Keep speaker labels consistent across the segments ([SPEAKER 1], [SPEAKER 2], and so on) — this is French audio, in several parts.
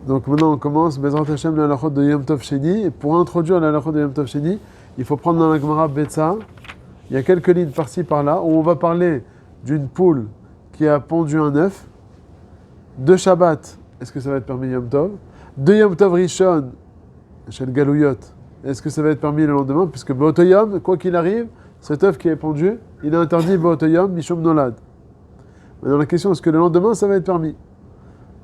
[SPEAKER 1] Donc maintenant on commence, Bezrat Hashem, la halachot de Yom Tov Sheni. Et pour introduire la halachot de Yom Tov Sheni, il faut prendre dans la Gemara Betsa. Il y a quelques lignes par-ci par-là où on va parler d'une poule qui a pondu un œuf, de Shabbat, est-ce que ça va être permis Yom Tov? De Yom Tov Rishon, chez le Galouyot, est-ce que ça va être permis le lendemain? Puisque Be'oto Yom, quoi qu'il arrive, cet œuf qui est pondu, il est interdit Be'oto Yom, Mishum Nolad. Maintenant la question, est-ce que le lendemain ça va être permis?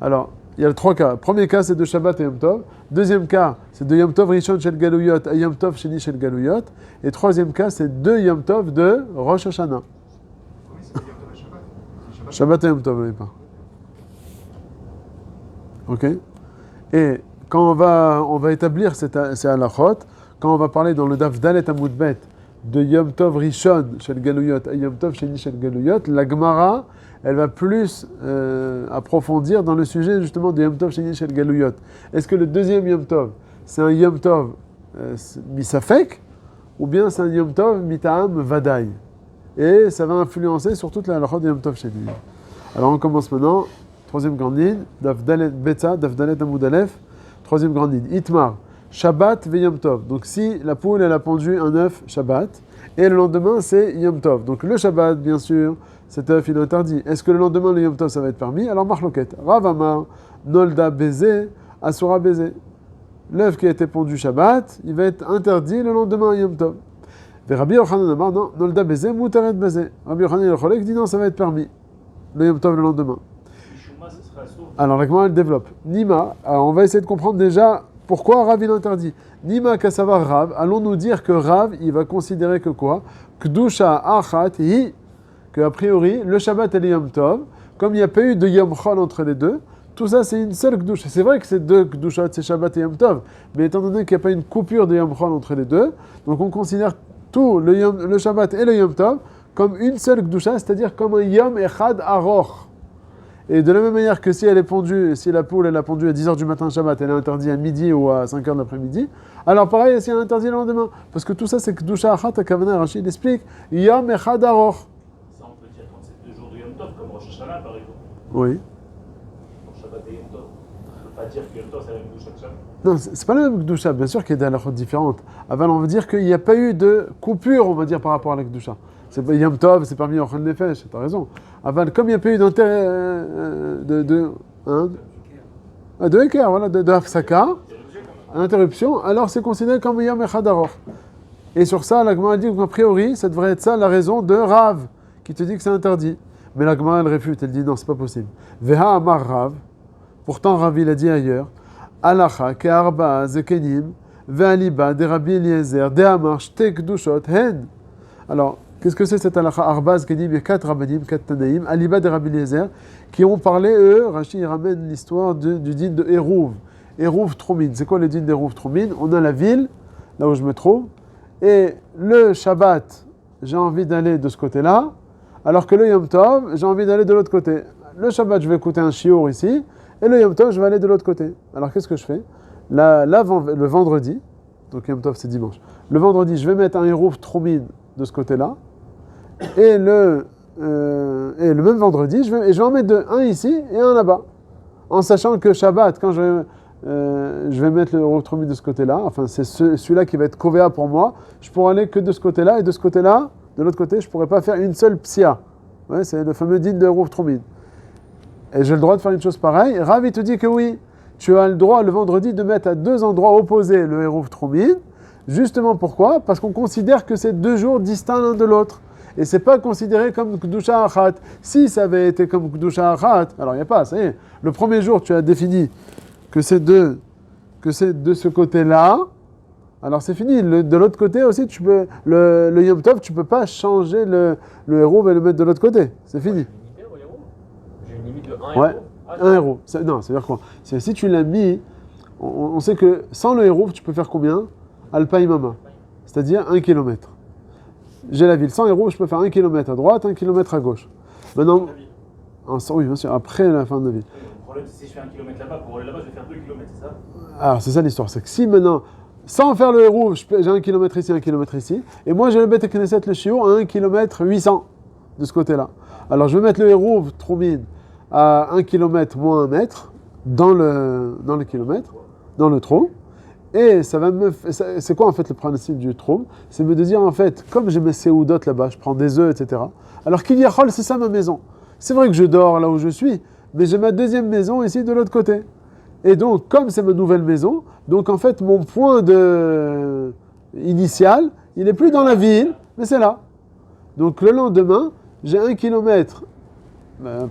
[SPEAKER 1] Alors, il y a trois cas. Premier cas, c'est de Shabbat et Yom Tov. Deuxième cas, c'est de Yom Tov Rishon chez le Galouyot à Yom Tov Sheni chez le Galouyot. Et troisième cas, c'est de Yom Tov de Rosh Hashanah.
[SPEAKER 2] Oui, c'est Yom Tov et Shabbat.
[SPEAKER 1] Shabbat et Yom Tov, oui, pas. Ok? Et quand on va établir ces halachot, quand on va parler dans le Daf Dalet Amud Bet de Yom Tov Rishon chez le Galouyot à Yom Tov Sheni chez le Galouyot, la Gemara, elle va plus approfondir dans le sujet justement de Yom Tov Sheni chez le Galouyot. Est-ce que le deuxième Yom Tov, c'est un Yom Tov misafek, ou bien c'est un Yom Tov mita'am vadaï? Et ça va influencer sur toute la halachot de Yom Tov Sheni. Alors on commence maintenant. Troisième grande ligne, Daf Dalet Betsa, Daf Dalet Amud Aleph. Troisième grande ligne, Itmar, Shabbat ve Yom Tov. Donc si la poule, elle a pondu un œuf Shabbat, et le lendemain, c'est Yom Tov. Donc le Shabbat, bien sûr, cet œuf, il est interdit. Est-ce que le lendemain, le Yom Tov, ça va être permis? Alors marloquette. Rav Amar, Nolda Beze, Asura Beze. L'œuf qui a été pondu Shabbat, il va être interdit le lendemain, Yom Tov. Et Rabbi Yochanan Amar, non, Nolda Beze, Mouteret Beze. Rabbi Yochanan el Cholek dit non, ça va être permis. Le Yom Tov le lendemain. Alors la Gemara elle développe. Nima, alors on va essayer de comprendre déjà pourquoi Rav il interdit. Nima Kassava Rav, allons-nous dire que Rav il va considérer que quoi? Kdusha Achat Hi, que a priori le Shabbat et le Yom Tov, comme il n'y a pas eu de Yom Chol entre les deux, tout ça c'est une seule Kdusha. C'est vrai que c'est deux Kdushot, c'est Shabbat et Yom Tov, mais étant donné qu'il n'y a pas une coupure de Yom Chol entre les deux, donc on considère tout le Shabbat et le Yom Tov comme une seule Kdusha, c'est-à-dire comme un Yom Echad Aroch. Et de la même manière que si elle est pondue, si la poule elle a pondu à 10h du matin Shabbat, elle est interdite à midi ou à 5h de l'après-midi, alors pareil si elle est interdite le lendemain. Parce que tout ça c'est Kedusha Achat, Akavana, Rachid explique, Yom Echad Aroch.
[SPEAKER 3] Ça on peut dire quand c'est 2 jours de Yom Tov, comme Rosh Hashanah par exemple.
[SPEAKER 1] Oui.
[SPEAKER 3] Pour Shabbat et Yom Tov. On ne peut pas dire que Yom Tov c'est la même Kedusha que Shabbat.
[SPEAKER 1] Non, c'est pas la même Kedusha, bien sûr qu'il y a des halachot différentes. Avant on veut dire qu'il n'y a pas eu de coupure, on va dire, par rapport à la Kedusha. C'est pas Yom Tov, c'est parmi Ochel Nefesh, t'as raison. Avant, comme il n'y a pas eu d'intérêt de Eker, voilà, de Hafsaka, interruption, alors c'est considéré comme Yom Echad Aroch. Et sur ça, la Gemara dit qu'a priori, ça devrait être ça la raison de Rav, qui te dit que c'est interdit. Mais la Gemara elle réfute, elle dit non, c'est pas possible. Veha Amar Rav, pourtant Rav il a dit ailleurs, Alacha ke'arba zekenim, ve'aliba de Rabbi Eliezer, de Amar shte kedushot hen. Alors, qu'est-ce que c'est cette halakha Arbaz qui dit il y a 4 rabbanim, 4 tanaïm, Aliba de Rabbi Eliezer, qui ont parlé, eux, Rashi ramène l'histoire du din de Hérouv. Hérouv Troumine. C'est quoi le din d'Hérouv Troumine? On a la ville, là où je me trouve, et le Shabbat, j'ai envie d'aller de ce côté-là, alors que le Yom Tov, j'ai envie d'aller de l'autre côté. Le Shabbat, je vais écouter un shiur ici, et le Yom Tov, je vais aller de l'autre côté. Alors qu'est-ce que je fais? Le vendredi, donc Yom Tov c'est dimanche, le vendredi, je vais mettre un Hérouv Troumine de ce côté-là, et le même vendredi, je vais en mettre un ici et un là-bas. En sachant que Shabbat, quand je vais mettre le Rotromi de ce côté-là, enfin c'est celui-là qui va être Kovéa pour moi, je pourrai aller que de ce côté-là, et de ce côté-là, de l'autre côté, je ne pourrai pas faire une seule psia. Ouais, c'est le fameux din de Rotromi. Et j'ai le droit de faire une chose pareille. Ravi te dit que oui, tu as le droit le vendredi de mettre à 2 endroits opposés le Hérouf Troumine. Justement pourquoi? Parce qu'on considère que c'est 2 jours distincts l'un de l'autre. Et c'est pas considéré comme Kedusha Achat. Si ça avait été comme Kedusha Achat, alors il n'y a pas, ça y est. Le premier jour, tu as défini que c'est de ce côté-là, alors c'est fini. De l'autre côté aussi, tu peux, le Yom Tov, tu peux pas changer le héros et le mettre de l'autre côté. C'est fini.
[SPEAKER 3] J'ai une limite de 1
[SPEAKER 1] Ouais,
[SPEAKER 3] héros.
[SPEAKER 1] un héros. Non, c'est-à-dire quoi? Si tu l'as mis, on sait que sans le héros, tu peux faire combien? Alpaïmama, c'est-à-dire 1 km. J'ai la ville. Sans héros, je peux faire 1 km à droite, 1 km à gauche. Maintenant, oui, bien sûr, après la fin de la ville.
[SPEAKER 3] Le problème, c'est si je fais 1 km là-bas, pour aller là-bas, je vais faire 2 km, c'est ça?
[SPEAKER 1] Alors, c'est ça l'histoire. C'est que si maintenant, sans faire le héros, j'ai 1 km ici, 1 km ici, et moi j'ai le Beth Knesset, le Shiur, à 1 km 800 de ce côté-là. Alors, je vais mettre le héros Troumine à 1 km moins 1 mètre dans le kilomètre, dans le trou. Et ça va me... C'est quoi en fait le principe du trou? C'est me de dire en fait, comme j'ai mes séoudotes là-bas, je prends des œufs, etc. Alors qu'il y a c'est ça ma maison. C'est vrai que je dors là où je suis, mais j'ai ma deuxième maison ici de l'autre côté. Et donc, comme c'est ma nouvelle maison, donc en fait mon point initial, il n'est plus dans la ville, mais c'est là. Donc le lendemain, j'ai 1 kilomètre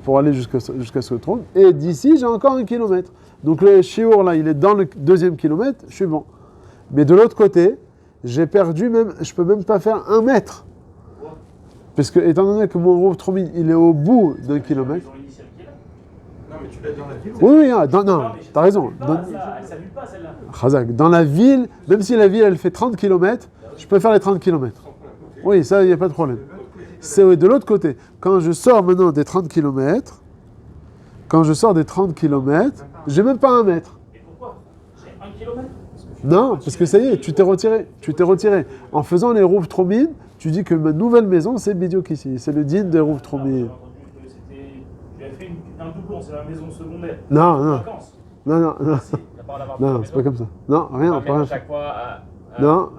[SPEAKER 1] pour aller jusqu'à ce trou, et d'ici j'ai encore 1 kilomètre. Donc le chiour là, il est dans le deuxième kilomètre, je suis bon. Mais de l'autre côté, j'ai perdu même, je peux même pas faire 1 mètre. Parce que, étant donné que mon route tromine, il est au bout d'1 kilomètre.
[SPEAKER 2] Non, mais tu l'as dans la ville.
[SPEAKER 1] Oui, non, t'as raison.
[SPEAKER 3] Elle s'annule pas celle-là.
[SPEAKER 1] Khazak, dans la ville, même si la ville elle fait 30 km, je peux faire les 30 km. Oui, ça, il n'y a pas de problème. C'est de l'autre côté. Quand je sors maintenant des 30 km, j'ai même pas 1 mètre.
[SPEAKER 3] Et pourquoi? J'ai 1 kilomètre?
[SPEAKER 1] Non, parce que ça y est, tu t'es retiré. En faisant les roues tromines, tu dis que ma nouvelle maison, c'est Bidiok ici. C'est le din des roues tromines.
[SPEAKER 3] J'avais fait un doublon, c'est la maison secondaire.
[SPEAKER 1] Non.
[SPEAKER 3] Vacances.
[SPEAKER 1] Non,
[SPEAKER 3] Non,
[SPEAKER 1] c'est pas comme ça. Non, rien, pas rien.
[SPEAKER 3] Chaque fois.
[SPEAKER 1] Non.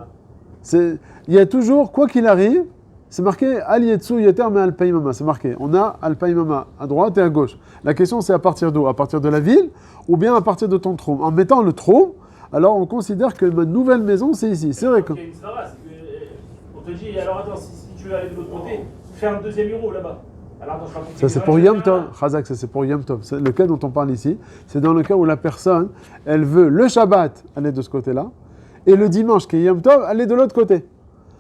[SPEAKER 1] Il y a toujours, quoi qu'il arrive, c'est marqué Al Yetsu Yeter me Al Paimama. C'est marqué. On a Al Paimama à droite et à gauche. La question, c'est à partir d'où? À partir de la ville ou bien à partir de ton trou? En mettant le trou, alors on considère que ma nouvelle maison, c'est ici. C'est vrai que.
[SPEAKER 3] On te dit, alors attends, si tu veux aller de l'autre côté, fais un deuxième euro là-bas. Alors attends,
[SPEAKER 1] ça c'est pour Yom Tov. Khazak, ça c'est pour Yom Tov. Le cas dont on parle ici, c'est dans le cas où la personne, elle veut le Shabbat aller de ce côté-là, et le dimanche qui est Yom Tov, aller de l'autre côté.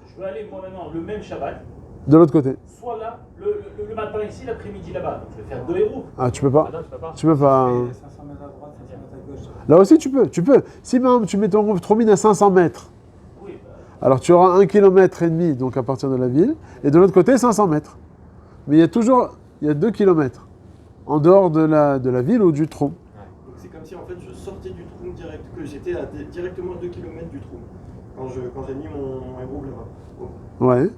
[SPEAKER 3] Je veux aller moi maintenant le même Shabbat.
[SPEAKER 1] De l'autre côté.
[SPEAKER 3] Soit là, le matin ici, l'après-midi là-bas. Donc je vais faire 2 héros.
[SPEAKER 1] Ah, tu peux pas.
[SPEAKER 3] Ah non,
[SPEAKER 1] tu peux pas.
[SPEAKER 2] 500 mètres à droite, 500 mètres à gauche.
[SPEAKER 1] Là aussi, tu peux. Si par exemple, tu mets ton rouvre tromine à 500 mètres,
[SPEAKER 3] oui,
[SPEAKER 1] alors tu auras 1,5 km, donc à partir de la ville, et de l'autre côté, 500 mètres. Mais il y a 2 km en dehors de la ville ou du trou.
[SPEAKER 2] Donc c'est comme si en fait je sortais du trou direct, que j'étais directement à 2 km du trou. Quand j'ai mis mon héros là-bas.
[SPEAKER 1] Ouais.
[SPEAKER 2] Et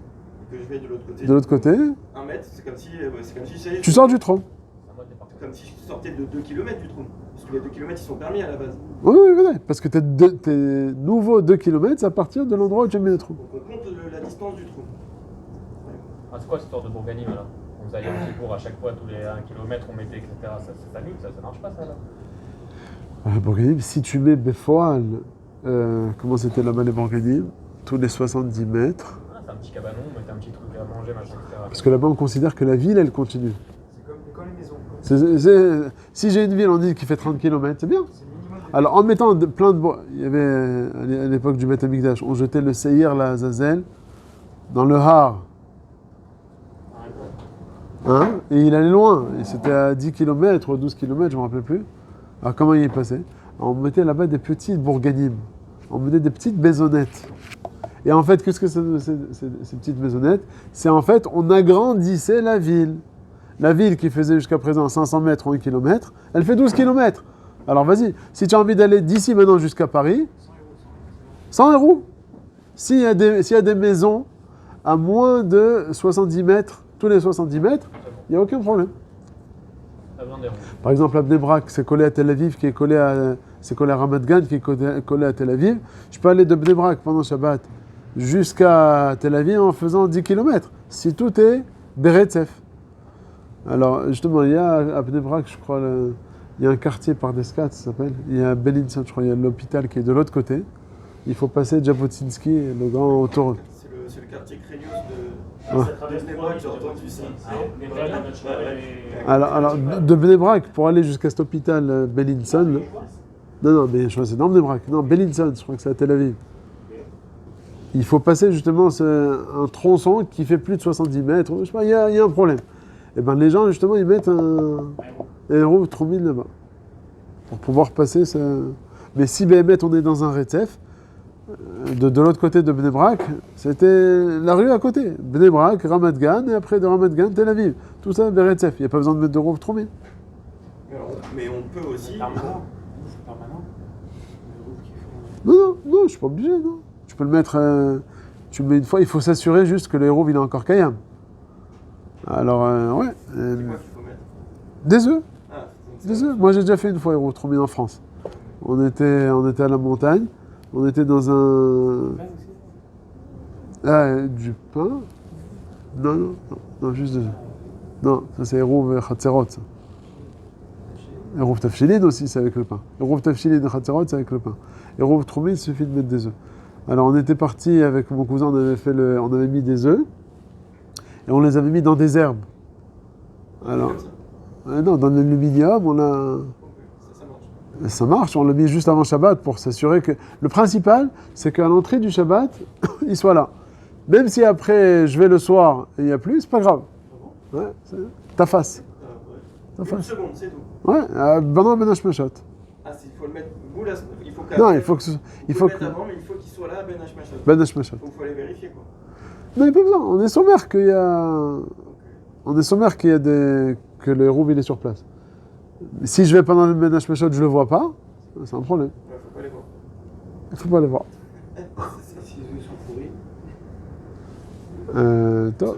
[SPEAKER 2] que je vais de l'autre côté.
[SPEAKER 1] De l'autre côté,
[SPEAKER 2] 1 mètre, c'est comme si j'allais.
[SPEAKER 1] tu sors du trou.
[SPEAKER 2] C'est comme si je sortais de 2 km du trou. Parce que les 2 km ils sont permis à la base.
[SPEAKER 1] Oui, parce que tes nouveaux 2 km, c'est à partir de l'endroit où tu as mis le trou.
[SPEAKER 2] Donc on compte la distance du trou.
[SPEAKER 4] Ah, c'est quoi cette histoire de bourganisme là? On faisait un petit cours à chaque fois, tous les 1 km, on mettait, etc. Ça s'annule, ça marche pas ça là?
[SPEAKER 1] Bourganim, si tu mets Befoal, comment c'était là-bas les Bourganim, tous les 70 mètres.
[SPEAKER 4] Ah, c'est un petit cabanon, on mettait un petit truc à manger, machin, etc.
[SPEAKER 1] Parce que là-bas, on considère que la ville, elle continue.
[SPEAKER 2] C'est comme les maisons.
[SPEAKER 1] Si j'ai une ville, on dit qui fait 30 km, c'est bien.
[SPEAKER 2] C'est minimum.
[SPEAKER 1] Alors, en mettant plein de... Il y avait, à l'époque du Beth Amikdash, on jetait le Seir, la Azazel, dans le Har. Hein? Et il allait loin. Et c'était à 10 km ou 12 km, je ne me rappelle plus. Alors, comment il est passé? On mettait là-bas des petites bourganimes. On mettait des petites maisonnettes. Et en fait, qu'est-ce que c'est ces petites maisonnettes? C'est en fait, on agrandissait la ville. La ville qui faisait jusqu'à présent 500 mètres ou 1 km, elle fait 12 km. Alors vas-y, si tu as envie d'aller d'ici maintenant jusqu'à Paris, 100 euros. S'il y a des maisons à moins de 70 mètres, tous les 70 mètres, il n'y a aucun problème.
[SPEAKER 4] Pas besoin des roues.
[SPEAKER 1] Par exemple, à Bnei Brak, c'est collé à Tel Aviv, c'est collé à Ramat Gan, qui est collé à Tel Aviv. Je peux aller de Bnei Brak pendant Shabbat jusqu'à Tel Aviv en faisant 10 km, si tout est Beretzef. Alors, justement, il y a à Bnei Brak, je crois, il y a un quartier par Descat, ça s'appelle. Il y a Belinson, je crois, il y a l'hôpital qui est de l'autre côté. Il faut passer Jabotinsky, le grand autour.
[SPEAKER 2] C'est le quartier Crénios
[SPEAKER 1] Ouais.
[SPEAKER 2] de Bnei Brak, j'ai entendu ça.
[SPEAKER 1] Alors, de Bnei Brak, pour aller jusqu'à cet hôpital Belinson, non, mais je crois que c'est dans Bnei Brak. Non, Belinson, je crois que c'est à Tel Aviv. Il faut passer justement un tronçon qui fait plus de 70 mètres. Je sais pas, il y a un problème. Et ben les gens, justement, ils mettent un héros trop mille là-bas. Pour pouvoir passer ça. Mais si Béhémet, on est dans un rétef, de l'autre côté de Bnei Brak, c'était la rue à côté. Bnei Brak, Ramat Gan, et après de Ramat Gan, Tel Aviv. Tout ça, Béhémet. Il n'y a pas besoin de mettre de roues trop mille.
[SPEAKER 2] Mais on peut aussi.
[SPEAKER 5] C'est permanent.
[SPEAKER 1] Non, je suis pas obligé, non. Tu peux le mettre, tu le mets une fois, il faut s'assurer juste que le héros il est encore Kayam. Alors, ouais.
[SPEAKER 2] C'est quoi qu'il faut mettre?
[SPEAKER 1] Des œufs.
[SPEAKER 2] Ah, donc
[SPEAKER 1] Moi, j'ai déjà fait une fois Hérouv Troumine en France. On était à la montagne. On était dans un... Ah, du pain? Non, juste de... Non, ça c'est Hérouv Chatzerot, ça. Hérouv Tafshilin aussi, c'est avec le pain. Hérouv Tafshilin et Chatzerot, c'est avec le pain. Hérouv Troumine, il suffit de mettre des œufs. Alors, on était parti avec mon cousin, on avait mis des œufs, et on les avait mis dans des herbes. Alors... non, dans l'aluminium, on a... Ça marche, on l'a mis juste avant Shabbat pour s'assurer que... Le principal, c'est qu'à l'entrée du Shabbat, il soit là. Même si après, je vais le soir et il n'y a plus, c'est pas grave. Ouais, ta face. Ta
[SPEAKER 2] Une
[SPEAKER 1] face.
[SPEAKER 2] seconde, c'est tout.
[SPEAKER 1] Ouais, pendant Ben Hashmashot.
[SPEAKER 2] Ah, il faut le mettre boule à... Il faut
[SPEAKER 1] Non, il faut que...
[SPEAKER 2] Il faut le mettre avant, mais il faut qu'il soit là, Ben Hashmashot.
[SPEAKER 1] Ben Hashmashot.
[SPEAKER 2] Donc il faut aller vérifier, quoi.
[SPEAKER 1] Non, il n'y a pas besoin. On est sommaire qu'il y a... On est sommaire qu'il y a des... que le Hérouv, il est sur place. Si je vais pendant le Ben Hashmashot, je le vois pas, c'est un problème.
[SPEAKER 2] Ouais, faut pas les voir.
[SPEAKER 1] Il faut pas les voir.
[SPEAKER 2] Si les œufs sont pourris.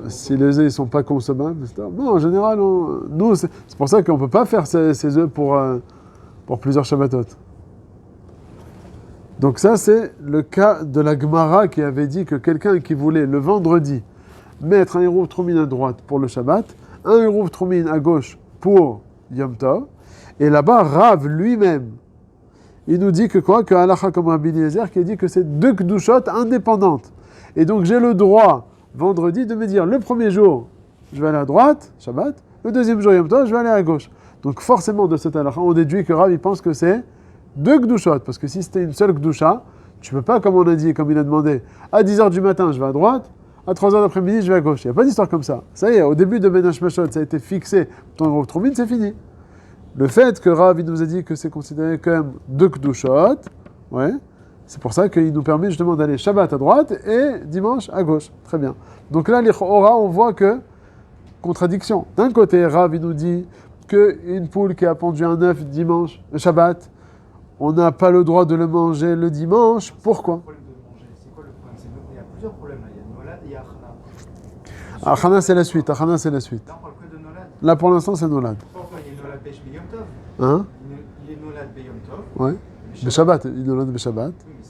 [SPEAKER 1] Si les œufs ne sont pas consommables, etc. Non, en général, nous, c'est pour ça qu'on ne peut pas faire ces œufs pour plusieurs Shabbatot. Donc ça, c'est le cas de la Gemara qui avait dit que quelqu'un qui voulait le vendredi mettre un Hérouv Troumine à droite pour le Shabbat, un Hérouv Troumine à gauche pour Yom Tov, et là-bas, Rav lui-même, il nous dit que quoi? Que Halacha comme Rabbi Eliezer qui a dit que c'est deux Kedushot indépendantes. Et donc j'ai le droit, vendredi, de me dire, le premier jour, je vais aller à droite, Shabbat, le deuxième jour, Yom Tov, je vais aller à gauche. Donc forcément, de cette Halacha, on déduit que Rav, il pense que c'est deux Kedushot, parce que si c'était une seule Kedusha, tu peux pas, comme on a dit, comme il a demandé, à 10h du matin, je vais à droite, à 3h d'après-midi, je vais à gauche. Il n'y a pas d'histoire comme ça. Ça y est, au début de Ben Hashmashot, ça a été fixé, ton Hérouv Troumine, c'est fini. Le fait que Rav, il nous a dit que c'est considéré comme deux Kedushot, ouais, c'est pour ça qu'il nous permet justement d'aller Shabbat à droite et dimanche à gauche. Très bien. Donc là, les Chora, on voit que, contradiction. D'un côté, Rav, il nous dit qu'une poule qui a pondu un œuf dimanche, Shabbat, on n'a pas le droit de le manger le dimanche. Pourquoi?
[SPEAKER 5] C'est quoi le problème? Il y a plusieurs problèmes là. Il y a Nolad et il y a Achana.
[SPEAKER 1] Achana, c'est la suite. Achana, c'est la suite.
[SPEAKER 5] Là, on parle que de Nolad.
[SPEAKER 1] Là, pour l'instant, c'est Nolad.
[SPEAKER 5] Pourquoi il est Nolad Besh Beyom Tov?
[SPEAKER 1] Hein?
[SPEAKER 5] Il est Nolad Beyom Tov.
[SPEAKER 1] Ouais. Beshabbat. Il Nolad Beshabbat.
[SPEAKER 5] Oui, mais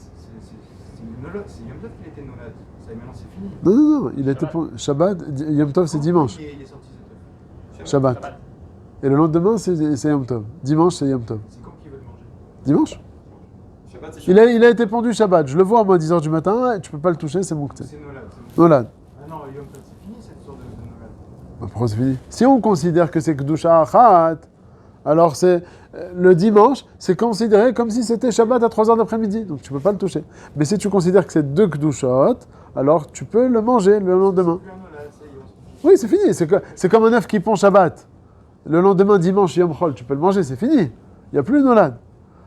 [SPEAKER 5] c'est Yom Tov qu'il était Nolad. Ça, maintenant, c'est fini.
[SPEAKER 1] Non. Il était pour Shabbat. Yom Tov, c'est dimanche.
[SPEAKER 5] Il est sorti cet œuf.
[SPEAKER 1] Shabbat. Et le lendemain, c'est Yom Tov. Dimanche, c'est Yom Tov.
[SPEAKER 5] C'est quand qu'il veut le manger?
[SPEAKER 1] Dimanche?
[SPEAKER 2] Shabbat, c'est
[SPEAKER 1] Il a été pendu Shabbat. Je le vois, moi, à 10h du matin. Tu peux pas le toucher, c'est mon que
[SPEAKER 5] C'est Nolad. C'est bon.
[SPEAKER 1] Nolad.
[SPEAKER 5] Ah non, Yom Tov, c'est fini cette sorte de Nolad.
[SPEAKER 1] Bah, pourquoi c'est fini? Si on considère que c'est Kedusha Achat, alors c'est le dimanche, c'est considéré comme si c'était Shabbat à 3h d'après-midi. Donc tu peux pas le toucher. Mais si tu considères que c'est deux Kedushot, alors tu peux le manger le lendemain.
[SPEAKER 5] Plus un Nolad, ça y est, on se fiche.
[SPEAKER 1] Oui, c'est fini. C'est comme un œuf qui pond Shabbat. Le lendemain, dimanche, Yom Chol, tu peux le manger, c'est fini. Il n'y a plus de Nolad.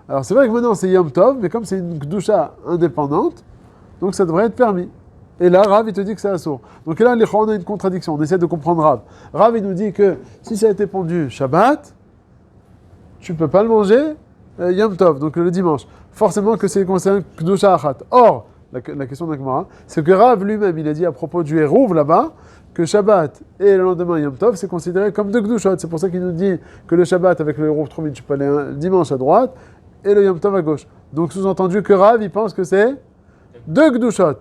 [SPEAKER 1] Alors c'est vrai que maintenant c'est Yom Tov, mais comme c'est une Kedusha indépendante, donc ça devrait être permis. Et là, Rav, il te dit que c'est assourd. Donc là, on a une contradiction. On essaie de comprendre Rav. Rav, il nous dit que si ça a été pondu Shabbat, tu ne peux pas le manger Yom Tov, donc le dimanche. Forcément que c'est considéré Kedusha Achat. Or, la question d'Agmara, c'est que Rav lui-même, il a dit à propos du Hérouv là-bas, que Shabbat et le lendemain Yom Tov, c'est considéré comme deux Kedushot. C'est pour ça qu'il nous dit que le Shabbat avec le Hérouv Troumine, tu peux aller le dimanche à droite et le Yom Tov à gauche. Donc sous-entendu que Rav, il pense que c'est deux Kedushot.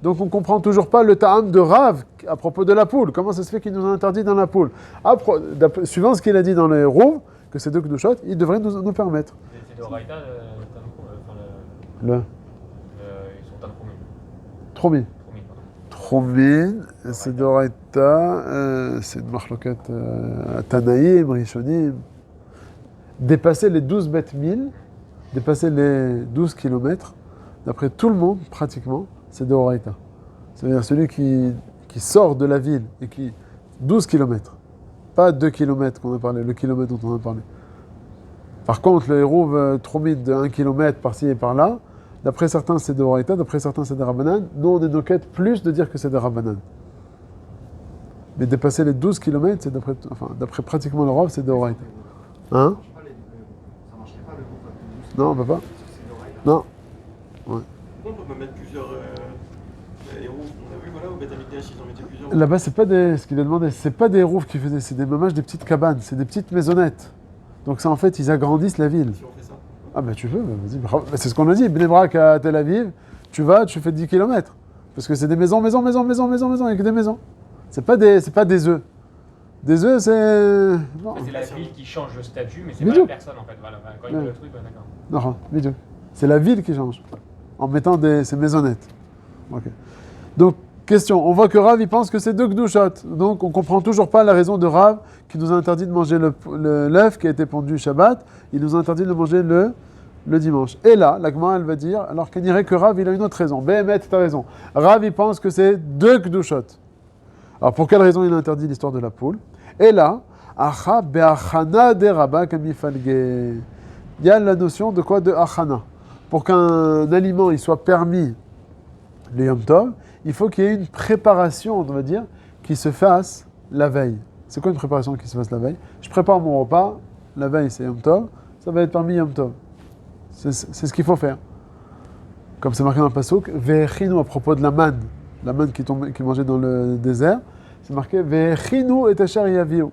[SPEAKER 1] Donc on ne comprend toujours pas le ta'am de Rav à propos de la poule. Comment ça se fait qu'il nous a interdit dans la poule? Suivant ce qu'il a dit dans le Hérouv, que c'est deux Kedushot, il devrait nous permettre.
[SPEAKER 4] C'est de Raïta,
[SPEAKER 1] Ils
[SPEAKER 4] ils sont Tanchumim.
[SPEAKER 1] Troumine.
[SPEAKER 4] Troumim, pardon.
[SPEAKER 1] Troumine, c'est d'Oraita, c'est une marloquette Tanaïm, Rishonim. Dépasser les 12 bêtes 1000, dépasser les 12 kilomètres, d'après tout le monde, pratiquement, c'est d'Oraita. C'est-à-dire celui qui sort de la ville et qui... 12 kilomètres. Pas 2 kilomètres qu'on a parlé, le kilomètre dont on a parlé. Par contre, le Hérouv Troumine de 1 kilomètre par-ci et par-là, d'après certains c'est de Horaïta, d'après certains c'est de Rabbanan. Nous, on est nos quêtes plus de dire que c'est de Rabbanan. Mais dépasser les 12 km, c'est d'après pratiquement le Rav, c'est de Horaïta. Hein?
[SPEAKER 5] Ça marcherait pas le groupe.
[SPEAKER 1] Non, on peut pas.
[SPEAKER 5] C'est Horaïta.
[SPEAKER 1] Non.
[SPEAKER 2] On peut mettre plusieurs héros. On a vu, voilà, au Beth Amikdash, ils en mettaient plusieurs.
[SPEAKER 1] Là-bas, c'est pas des... Ce qu'il a demandé, c'est pas des Hérouv qui faisaient, c'est des mamages, des petites cabanes, c'est des petites maisonnettes. Donc ça, en fait, ils agrandissent la ville.
[SPEAKER 2] Si on fait ça.
[SPEAKER 1] Ah ben tu peux, vas-y. C'est ce qu'on a dit. Bnei Brak à Tel Aviv, tu vas, tu fais 10 km. Parce que c'est des maisons, avec des maisons. C'est pas des œufs. Des œufs, c'est... Non,
[SPEAKER 4] C'est la ville qui change le statut, mais c'est
[SPEAKER 1] Mais
[SPEAKER 4] pas la
[SPEAKER 1] tout.
[SPEAKER 4] personne en fait. Voilà. Quand il veut le truc, d'accord.
[SPEAKER 1] non, mais Dieu. C'est la ville qui change. En mettant ces maisonnettes. Ok. Donc, question. On voit que Rav, il pense que c'est 2 Gdushot. Donc, on comprend toujours pas la raison de Rav qui nous a interdit de manger l'œuf qui a été pondu Shabbat. Il nous a interdit de le manger le dimanche. Et là, la Gemara, elle va dire, alors qu'on dirait que Rav, il a une autre raison. Béhémet, tu as raison. Rav, il pense que c'est 2 Gdushot. Alors, pour quelle raison il a interdit l'histoire de la poule? Et là, Acha be'achana de Rabba kamifalge. Il y a la notion de quoi? De achana. Pour qu'un aliment il soit permis le Yom Tov, il faut qu'il y ait une préparation, on va dire, qui se fasse la veille. C'est quoi une préparation qui se fasse la veille? Je prépare mon repas, la veille c'est Yom Tov, ça va être permis Yom Tov. C'est ce qu'il faut faire. Comme c'est marqué dans le Pasuk, Ve'echinu à propos de la manne qui mangeait dans le désert, c'est marqué Ve'echinu et asher yaviu.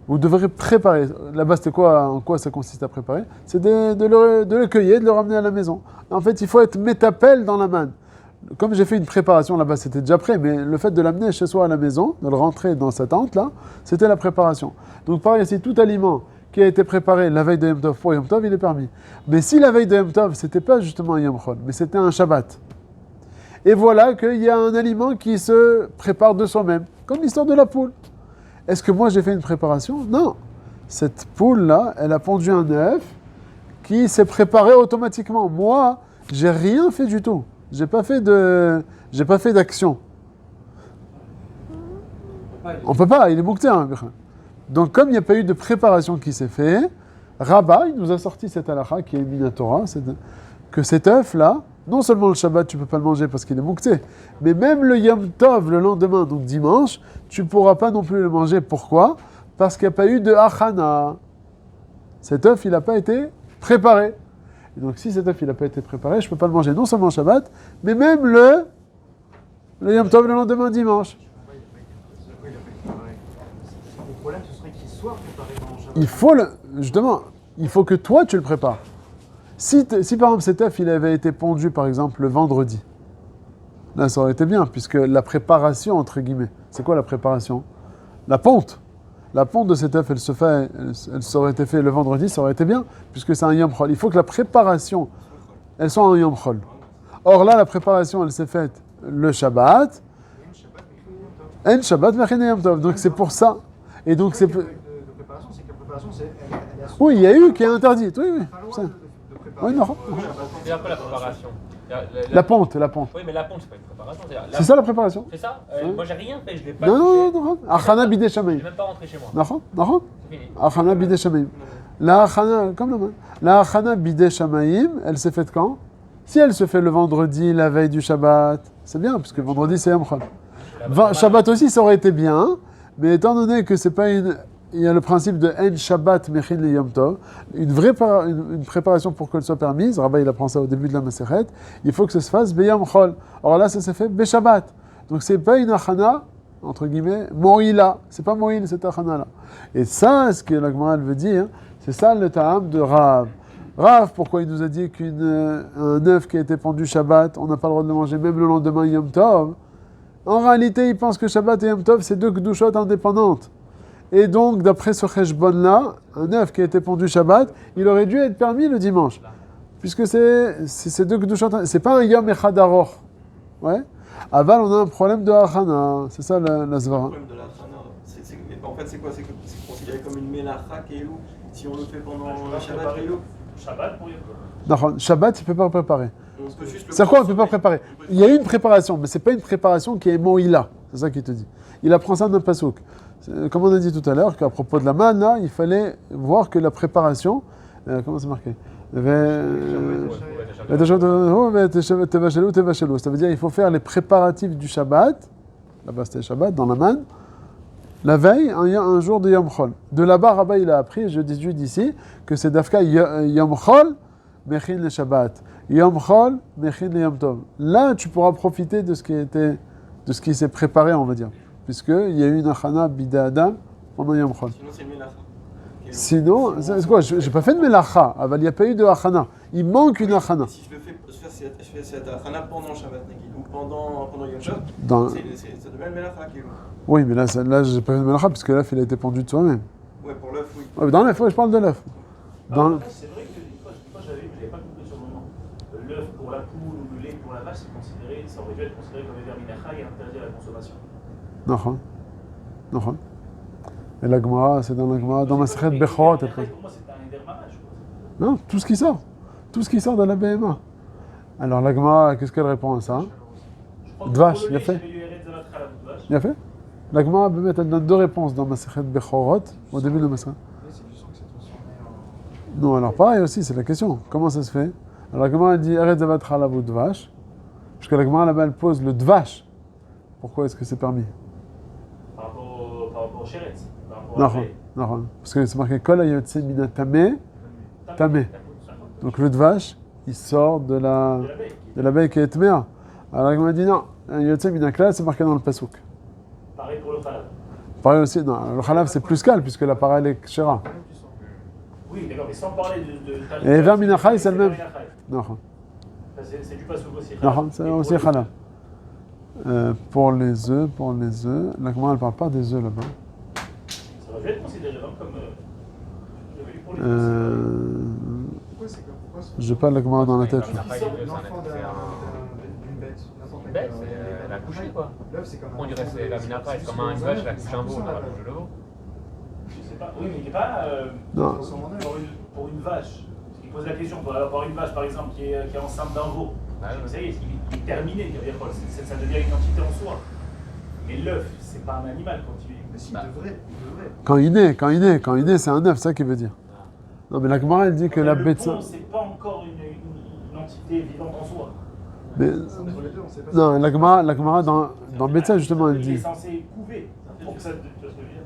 [SPEAKER 1] Vous devrez préparer. Là-bas, c'était quoi? En quoi ça consiste à préparer? C'est de le cueillir, de le ramener à la maison. En fait, il faut être métapel dans la manne. Comme j'ai fait une préparation là-bas, c'était déjà prêt, mais le fait de l'amener chez soi à la maison, de le rentrer dans sa tente là, c'était la préparation. Donc pareil ici, tout aliment qui a été préparé la veille de Yom Tov pour Yom Tov, il est permis. Mais si la veille de Yom Tov, c'était pas justement un Yom Chol, mais c'était un Shabbat. Et voilà qu'il y a un aliment qui se prépare de soi-même, comme l'histoire de la poule. Est-ce que moi j'ai fait une préparation? Non. Cette poule-là, elle a pondu un œuf qui s'est préparé automatiquement. Moi, j'ai rien fait du tout. J'ai pas fait d'action. On peut pas, il est moukté. Hein. Donc comme il n'y a pas eu de préparation qui s'est fait, Rabat, il nous a sorti cette halakha qui est Minatora, que cet œuf-là, non seulement le Shabbat, tu ne peux pas le manger parce qu'il est moukté, mais même le Yom Tov, le lendemain, donc dimanche, tu ne pourras pas non plus le manger. Pourquoi? Parce qu'il n'y a pas eu de achana. Cet œuf, il n'a pas été préparé. Et donc si cet œuf, il n'a pas été préparé, je ne peux pas le manger non seulement le Shabbat, mais même le Yom Tov, le lendemain, dimanche.
[SPEAKER 5] Le problème, ce serait qu'il soit préparé dans le Shabbat.
[SPEAKER 1] Justement, il faut que toi, tu le prépares. Si par exemple cet œuf il avait été pondu par exemple le vendredi, là ça aurait été bien, puisque la préparation entre guillemets, c'est quoi la préparation? La ponte de cet œuf elle aurait été faite le vendredi, ça aurait été bien, puisque c'est un Yom Chol. Il faut que la préparation, elle soit un Yom Chol. Or là la préparation elle s'est faite le Shabbat, En Shabbat Mechin Yom Tov, donc c'est pour ça. Et donc c'est...
[SPEAKER 5] De préparation, c'est que la préparation, elle est à
[SPEAKER 1] Oui, il y a eu qui est interdite, oui. Ça. Oui, non.
[SPEAKER 4] C'est un peu la préparation.
[SPEAKER 1] La ponte.
[SPEAKER 4] Oui, mais la ponte, c'est pas une préparation.
[SPEAKER 1] C'est ça la préparation.
[SPEAKER 4] C'est ça. Moi, j'ai rien fait, je l'ai pas
[SPEAKER 1] Non,
[SPEAKER 4] touché.
[SPEAKER 1] non. Achana bidei
[SPEAKER 4] Je
[SPEAKER 1] shamayim.
[SPEAKER 4] suis même pas rentré chez moi.
[SPEAKER 1] Non.
[SPEAKER 4] C'est fini.
[SPEAKER 1] Achana bidei shamayim. La achana, comme la main. La achana bidei shamayim, elle s'est faite quand? Si elle se fait le vendredi, la veille du Shabbat, c'est bien, puisque le vendredi c'est Yom Chol. Shabbat aussi, ça aurait été bien, mais étant donné que c'est pas une... Il y a le principe de En Shabbat Mechin le Yom Tov, une préparation pour qu'elle soit permise. Rabbi il apprend ça au début de la Masechet. Il faut que ça se fasse Beyom Chol. Or là, ça s'est fait Be Shabbat. Donc c'est pas une achana entre guillemets Moïla. C'est pas Moïl cette achana là. Et ça, ce que la Gemara veut dire, c'est ça le ta'am de Rav. Rav, pourquoi il nous a dit qu'un œuf qui a été pendu Shabbat, on n'a pas le droit de le manger même le lendemain Yom Tov. En réalité, il pense que Shabbat et Yom Tov c'est 2 kedushot indépendantes. Et donc, d'après ce cheshbon-là, un œuf qui a été pondu Shabbat, il aurait dû être permis le dimanche. Puisque c'est 2 kedushot, c'est pas un Yom Echad Aroch. Ouais. Aval, on a un problème de Hachana. C'est ça la Zvara.
[SPEAKER 2] Le problème de la Hachana, mais en fait, c'est quoi? C'est considéré comme une Melacha Keilou si on le fait pendant Shabbat Keilou.
[SPEAKER 3] Shabbat pour Yom
[SPEAKER 1] Non, Shabbat, il ne peut pas préparer.
[SPEAKER 2] On peut juste le
[SPEAKER 1] C'est quoi, on ne peut pas
[SPEAKER 2] consommer.
[SPEAKER 1] préparer? Il y a une préparation, mais ce n'est pas une préparation qui est Moïla. C'est ça qu'il te dit. Il apprend ça d'un pasouk. Comme on a dit tout à l'heure, qu'à propos de la manna, il fallait voir que la préparation, comment c'est marqué? Ça veut dire qu'il faut faire les préparatifs du Shabbat, là-bas c'était Shabbat, dans la manne, la veille, un jour de Yom Chol. De là-bas, Rabbi il a appris, je dis d'ici, que c'est Dafka Yom Chol, Mechin le Shabbat. Yom Chol, Mechin le Yom Tov. Là, tu pourras profiter de ce qui s'est préparé, on va dire. Puisqu'il y a eu une achana bida adam pendant Yom Chol.
[SPEAKER 2] Sinon, c'est une Melacha.
[SPEAKER 1] Sinon, c'est quoi? J'ai pas fait de melacha. Il n'y a pas eu de achana. Il manque une achana.
[SPEAKER 2] Si je fais cette achana pendant Shabbat Nagil ou pendant Yom Tov,
[SPEAKER 1] Dans-
[SPEAKER 2] ça devient le Melacha qui est bon.
[SPEAKER 1] Oui, mais là j'ai pas fait de melacha parce que l'œuf il a été pendu de soi-même.
[SPEAKER 2] Ouais, pour l'œuf, oui.
[SPEAKER 1] Ouais, mais dans l'œuf, ouais, je parle de l'œuf. Dans...
[SPEAKER 3] Après, c'est vrai que une fois j'avais pas compris sur le moment. L'œuf pour la poule ou le lait pour la vache, ça aurait dû être considéré comme éder minacha et interdit à la consommation.
[SPEAKER 1] Non. Non. Et la Gemara, c'est dans la Gemara, dans ma sechet Bechorot.
[SPEAKER 3] Pour moi, c'est un éder mamash.
[SPEAKER 1] Non, tout ce qui sort. Tout ce qui sort de la BMA. Alors la Gemara, qu'est-ce qu'elle répond à ça? Dvash, il a fait. Il a fait? La Gemara, elle donne deux réponses dans ma sechet Bechorot, au début de ma sechet.
[SPEAKER 5] Mais c'est du sang qui s'est transformé en.
[SPEAKER 1] Non, alors pareil aussi, c'est la question. Comment ça se fait? Alors la Gemara dit Eretz Zavat Chalav ou Dvash. Parce que la Gemara là-bas, elle pose le Dvash. Pourquoi est-ce que c'est permis?
[SPEAKER 3] Par rapport au Sheretz. Par rapport
[SPEAKER 1] Non, non. Parce que c'est marqué Kol Hayotse Mina Tameh. Tameh. Donc le Dvash, il sort de l'abeille qui est Tmea. Alors la Gemara dit non, Hayotse Mina Klal, c'est marqué dans le Pasuk.
[SPEAKER 3] Pareil pour le Khalab.
[SPEAKER 1] Pareil aussi, non, le Chalav c'est plus calme puisque la parole est Kshera.
[SPEAKER 3] Oui, d'accord, mais sans parler de.
[SPEAKER 1] Et Ever Minachai, c'est le même. Non,
[SPEAKER 3] C'est du Pasuk aussi.
[SPEAKER 1] non, c'est aussi Chalav. Pour les œufs, la Gemara elle parle pas des œufs là-bas.
[SPEAKER 3] Ça aurait dû être considéré comme. J'avais lu pour les
[SPEAKER 5] Pourquoi c'est comme. Pourquoi c'est.
[SPEAKER 1] J'ai pas la Gemara dans la tête.
[SPEAKER 4] On n'a pas eu de
[SPEAKER 5] L'enfant
[SPEAKER 4] c'est
[SPEAKER 5] d'une bête, n'importe
[SPEAKER 4] une
[SPEAKER 5] laquelle.
[SPEAKER 4] bête, c'est la couchée quoi.
[SPEAKER 5] L'œuf, c'est comme un.
[SPEAKER 4] On dirait c'est la minacha, c'est comme une vache, la couche un veau, on a la couche de veau.
[SPEAKER 3] Je sais pas. Oui, mais il n'est pas.
[SPEAKER 1] Non.
[SPEAKER 3] Pour une vache. Parce qu'il pose la question, pour avoir une vache par exemple qui est enceinte d'un veau. Vous savez, il est terminé, ça devient une entité en soi. Mais l'œuf, c'est pas un animal quand il est.
[SPEAKER 5] Mais si, il devrait.
[SPEAKER 1] Quand il naît, c'est un œuf, c'est ça qu'il veut dire. Non, mais la Gemara elle dit que la bête.
[SPEAKER 3] Le pont, c'est pas encore une entité vivante en soi.
[SPEAKER 1] Mais,
[SPEAKER 5] Entre les deux, on sait pas.
[SPEAKER 1] non, la Gemara dans Betsa justement elle
[SPEAKER 3] Il est
[SPEAKER 1] dit.
[SPEAKER 3] censé couver. Pour que ça, tu vois ce que je veux dire?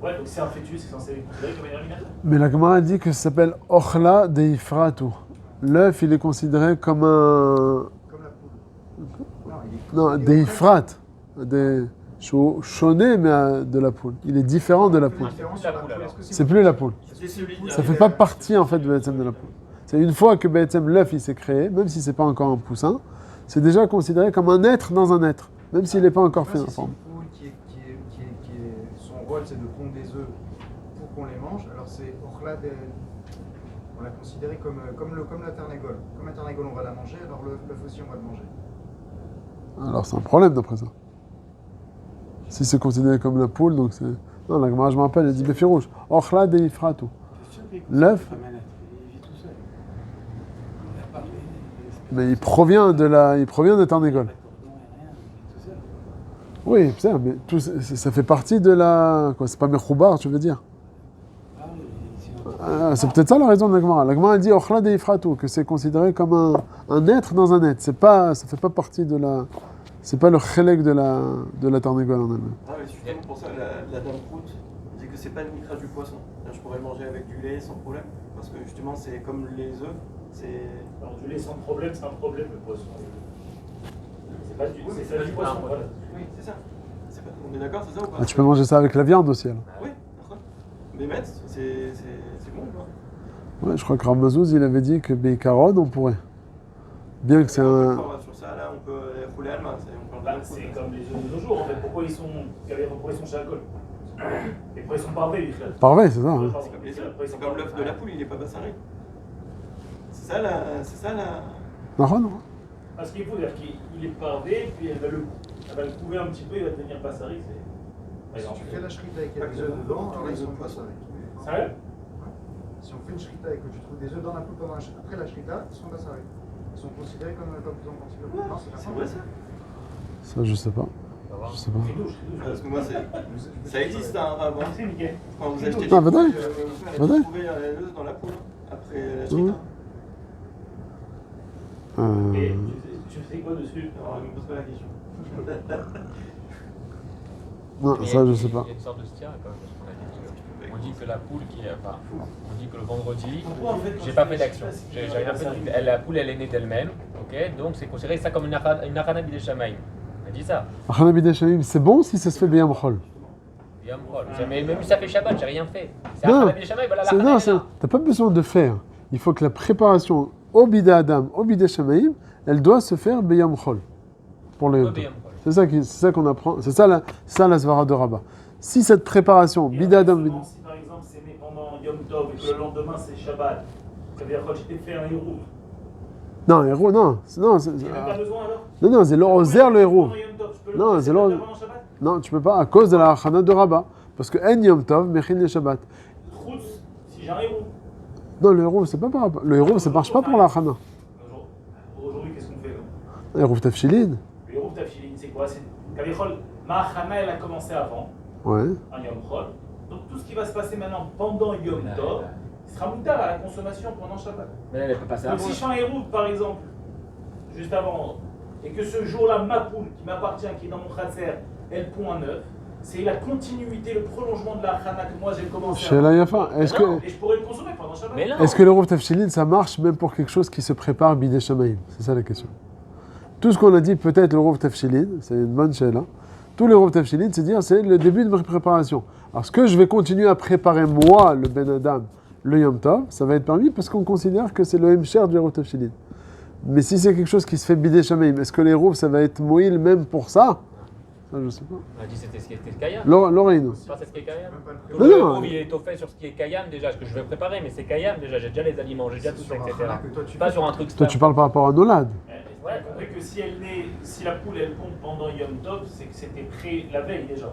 [SPEAKER 3] Ouais, donc c'est un fœtus, c'est censé être considéré comme un animal.
[SPEAKER 1] Mais la Gemara dit que ça s'appelle Ochla Deifratu. L'œuf il est considéré comme un.
[SPEAKER 5] Comme la poule.
[SPEAKER 1] Non, Deifrat. Choné, mais de la poule. Il est différent de la poule.
[SPEAKER 5] Différence sur la poule. Est-ce que
[SPEAKER 1] C'est plus la poule.
[SPEAKER 2] C'est celui
[SPEAKER 1] Ça fait pas partie en fait de BSM de la poule. C'est une fois que BSM l'œuf il s'est créé, même si c'est pas encore un poussin, c'est déjà considéré comme un être dans un être, même s'il n'est pas encore fait
[SPEAKER 5] Si
[SPEAKER 1] en
[SPEAKER 5] c'est
[SPEAKER 1] forme.
[SPEAKER 5] une poule son rôle c'est de pondre des œufs pour qu'on les mange, alors c'est on l'a considéré comme la ternégole. Comme la ternégole on va la manger, alors l'œuf aussi on va le manger.
[SPEAKER 1] Alors c'est un problème d'après ça. Si c'est considéré comme la poule, donc c'est. Non, la Gemara, je me rappelle, elle dit Befirouche. Ochla Deifratu. L'œuf. Mais il provient de Tarnégol. Oui, c'est ça, mais ça fait partie de la. Quoi, c'est pas Mechoubar, tu veux dire? C'est peut-être ça la raison de la Gemara. La Gemara dit Ochla Deifratu, que c'est considéré comme un être dans un être. Ça fait pas partie de la. C'est pas le chélek de la Tarnégol en elle-même.
[SPEAKER 2] Ah, mais justement pour ça, la dame prout dit que c'est pas le micra du poisson. Je pourrais le manger avec du lait sans problème. Parce que justement, c'est comme les œufs.
[SPEAKER 3] Alors, du lait sans problème, c'est un problème le poisson. C'est pas du poisson, voilà.
[SPEAKER 2] Oui, c'est ça. On est d'accord, c'est ça ou pas?
[SPEAKER 1] Ah, tu peux manger ça avec la viande aussi alors.
[SPEAKER 2] Oui, d'accord. Mais mettre, c'est bon ou pas?
[SPEAKER 1] Ouais, je crois que Ramazouz, il avait dit que Beikaron, on pourrait. Bien que c'est un.
[SPEAKER 2] Sur ça, là, on peut rouler à l'alma.
[SPEAKER 3] C'est comme les œufs de nos jours, en fait. Pourquoi ils sont chez Alcool? Et pourquoi ils sont parvés, les frères?
[SPEAKER 1] Parfait, c'est ça. Hein.
[SPEAKER 2] C'est comme les œufs. C'est comme l'œuf de la poule, il n'est pas bassaré. C'est ça la.
[SPEAKER 1] Non.
[SPEAKER 3] Parce qu'il faut dire qu'il est parvé, puis elle va le couver un petit peu, il va devenir bassari.
[SPEAKER 5] Si tu fais la shrita et qu'il y a des œufs dedans, alors ils sont bassarés.
[SPEAKER 3] Sérieux?
[SPEAKER 5] Si on fait une shrita et que tu trouves des œufs dans la poule après la shrita, ils sont bassarés. Ils sont considérés comme faisant partie de la poule. Non,
[SPEAKER 2] C'est vrai ça?
[SPEAKER 1] Ça, je sais pas. Je sais pas.
[SPEAKER 2] Parce que moi, ça existe un avant.
[SPEAKER 3] C'est nickel.
[SPEAKER 2] Quand vous achetez
[SPEAKER 1] Ah, vas-y.
[SPEAKER 2] vous trouvez l'œuf dans la poule après la shrita.
[SPEAKER 3] Et tu fais quoi dessus?
[SPEAKER 2] Alors, ne me pose pas la question.
[SPEAKER 1] Non, ça, je sais pas.
[SPEAKER 4] Il y a une sorte de stia quand même, parce qu'on a dit que on dit que la poule qui est. Enfin, on dit que le vendredi, j'ai pas fait d'action. J'ai rien fait. La poule, elle est née d'elle-même, ok? Donc c'est considéré ça comme une achana bideshamaïm. On a dit ça.
[SPEAKER 1] Achana bideshamaïm, c'est bon si ça se fait bien B'chol.
[SPEAKER 4] Yom Chol. Mais même si ça fait Shabbat, j'ai rien fait. C'est
[SPEAKER 1] Non,
[SPEAKER 4] Achana Bidei Shamayim, voilà
[SPEAKER 1] c'est-
[SPEAKER 4] la
[SPEAKER 1] non,
[SPEAKER 4] Chana.
[SPEAKER 1] t'as pas besoin de faire. Il faut que la préparation au Bidei Adam, au Bidei Shamayim, elle doit se faire Beyam Chol. Pour le Yom Tov. C'est ça qu'on apprend. C'est ça la Svara de Rabbah. Si cette préparation,
[SPEAKER 3] Et
[SPEAKER 1] Bidei Adam,
[SPEAKER 3] inversement, si par exemple c'est né pendant Yom Tov et que le lendemain c'est Shabbat, ça veut dire que j'ai fait un héros.
[SPEAKER 1] non, héros, non, non,
[SPEAKER 3] Il n'y a même pas besoin alors.
[SPEAKER 1] non, c'est l'orozer le héros.
[SPEAKER 3] Pendant Yom Tov, je peux le
[SPEAKER 1] Non,
[SPEAKER 3] faire
[SPEAKER 1] c'est l'or-
[SPEAKER 3] avant Shabbat.
[SPEAKER 1] Non, tu peux pas à cause de la Hachana de Rabbah. Parce que En Yom Tov, Mechin le Shabbat.
[SPEAKER 3] Chutz, si j'ai un héros.
[SPEAKER 1] Non, le héros, c'est pas par rapport. Le héros, ça marche pas pour la Hachana.
[SPEAKER 3] Aujourd'hui, qu'est-ce qu'on fait là?
[SPEAKER 1] Héros Tafshilin.
[SPEAKER 3] Le héros Tafshilin, c'est quoi? C'est Kavichol, Mahana, elle a commencé avant,
[SPEAKER 1] Ouais.
[SPEAKER 3] un Yom Chol. Donc tout ce qui va se passer maintenant pendant Yom Tov, il sera moutar à la consommation pendant Shabbat.
[SPEAKER 4] Mais elle peut passer
[SPEAKER 3] Donc
[SPEAKER 4] avant.
[SPEAKER 3] si je fais un héros, par exemple, juste avant, et que ce jour-là, ma poule qui m'appartient, qui est dans mon khatser, elle pond un œuf, c'est la continuité, le prolongement de la Hana que moi j'ai commencé
[SPEAKER 1] Chez la Yafa. Est-ce que.
[SPEAKER 3] Et je pourrais le consommer pendant Shabbat.
[SPEAKER 4] Mais non.
[SPEAKER 1] Est-ce que l'Eruv Tafshilin, ça marche même pour quelque chose qui se prépare Bidei Shamayim? C'est ça la question. Tout ce qu'on a dit, peut-être l'Eruv Tafshilin, c'est une bonne chaîne là. Tout l'Eruv Tafshilin, c'est dire c'est le début de ma préparation. Alors, ce que je vais continuer à préparer moi, le Ben Adam, le Yom Tov, ça va être permis parce qu'on considère que c'est le Hemcher du l'Eruv Tafshilin. Mais si c'est quelque chose qui se fait Bidei Shamayim, est-ce que l'Eruv, ça va être Moïl même pour ça? Ça, je sais pas.
[SPEAKER 4] On a dit c'était ce qui était Kayam.
[SPEAKER 1] Lorraine aussi.
[SPEAKER 4] C'est pas ce qui est Kayam.
[SPEAKER 5] Même pas le
[SPEAKER 4] Tout
[SPEAKER 1] Non,
[SPEAKER 4] le
[SPEAKER 1] non.
[SPEAKER 4] héros, il est au fait sur ce qui est Kayam déjà, ce que je vais préparer, mais c'est Kayam déjà, j'ai déjà les aliments, j'ai déjà tout ça,
[SPEAKER 5] Sur un
[SPEAKER 4] etc.
[SPEAKER 5] Hana que toi, tu
[SPEAKER 4] Pas
[SPEAKER 5] fais.
[SPEAKER 4] sur un truc
[SPEAKER 1] Toi,
[SPEAKER 4] stable.
[SPEAKER 1] tu parles par rapport à Nolad.
[SPEAKER 3] Vous avez compris que si elle naît, si la poule elle pond pendant Yom Tov, c'est que c'était prêt la veille déjà.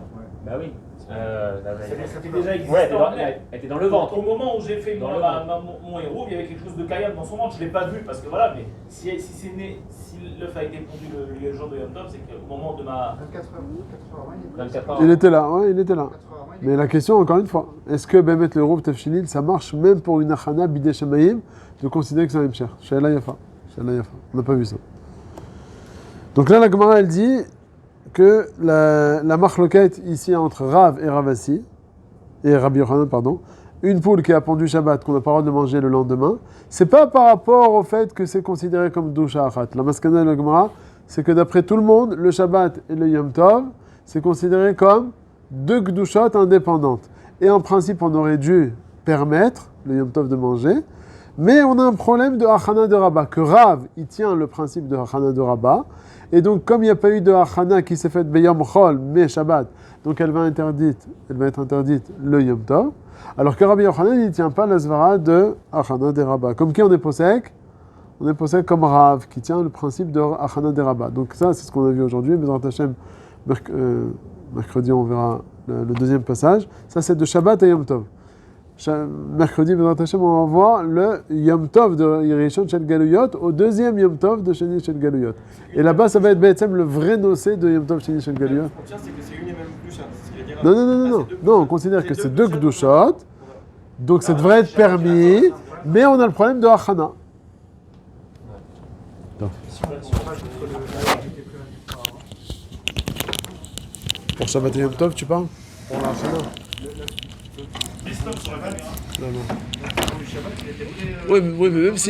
[SPEAKER 4] Bah oui. La veille.
[SPEAKER 3] C'était déjà existant.
[SPEAKER 4] Ouais, elle était dans le ventre.
[SPEAKER 3] Au moment où j'ai fait
[SPEAKER 4] Dans
[SPEAKER 3] mon,
[SPEAKER 4] le
[SPEAKER 3] mon héros, il y avait quelque chose de Kayam dans son ventre. Je ne l'ai pas vu parce que voilà, mais si c'est né, si l'œuf a été pondu le jour de Yom Tov, c'est qu'au moment de ma.
[SPEAKER 5] 24 heures, 4 heures avant, il est
[SPEAKER 4] 24 heures.
[SPEAKER 1] Il était là, ouais, il était là.
[SPEAKER 5] 4 heures avant, il est
[SPEAKER 1] Mais la question, encore une fois, est-ce que Bemet le Rouv Tafshilin, ça marche même pour une Achana Bidei Shamayim de considérer que c'est un Hemcher? Chez la Yafa. Chez la Yafa. On n'a pas vu ça. Donc là, la Gemara, elle dit que la machloket ici entre Rav et Ravasi, et Rabbi Yochanan, pardon, une poule qui a pendu Shabbat, qu'on n'a pas le droit de manger le lendemain, c'est pas par rapport au fait que c'est considéré comme doucha achat. La maskana de la Gemara, c'est que d'après tout le monde, le Shabbat et le Yom Tov, c'est considéré comme deux gdushot indépendantes. Et en principe, on aurait dû permettre le Yom Tov de manger, mais on a un problème de Hachana de Rabbah, que Rav, il tient le principe de Hachana de Rabbah, et donc comme il n'y a pas eu de Hachana qui s'est faite Beyom Chol, mais Shabbat, donc elle va être interdite le Yom Tov, alors que Rabbi Yochanan, il ne tient pas la Zvara de Hachana de Rabbah. Comme qui on est posek? On est posek comme Rav, qui tient le principe de Hachana de Rabbah. Donc ça, c'est ce qu'on a vu aujourd'hui, Bezrat Hashem, mercredi, on verra le deuxième passage. Ça, c'est de Shabbat et Yom Tov. Mercredi, Bezrat Hashem, on va voir le Yom Tov de Yerishon Shel Galuyot au deuxième Yom Tov de Sheni Shel Galuyot. Et là-bas, ça va être Be'etzem le vrai nocé de Yom Tov Sheni Shel Galuyot.
[SPEAKER 2] Ce qu'on tient, c'est que c'est une et même douche. C'est ce qu'il a dit.
[SPEAKER 1] Non, non, non, non, non. Non, on considère que c'est deux Gdushot, donc ça devrait être permis, mais on a le problème de Hachana.
[SPEAKER 5] Si on rajoute le qui était prévu par avant.
[SPEAKER 1] Pour Shabbat et Yom Tov, tu parles? Pour la Hachana?
[SPEAKER 3] Stop sur la caméra.
[SPEAKER 1] Non, non.
[SPEAKER 5] Le Shabbat, il était prêt.
[SPEAKER 1] Oui, mais même si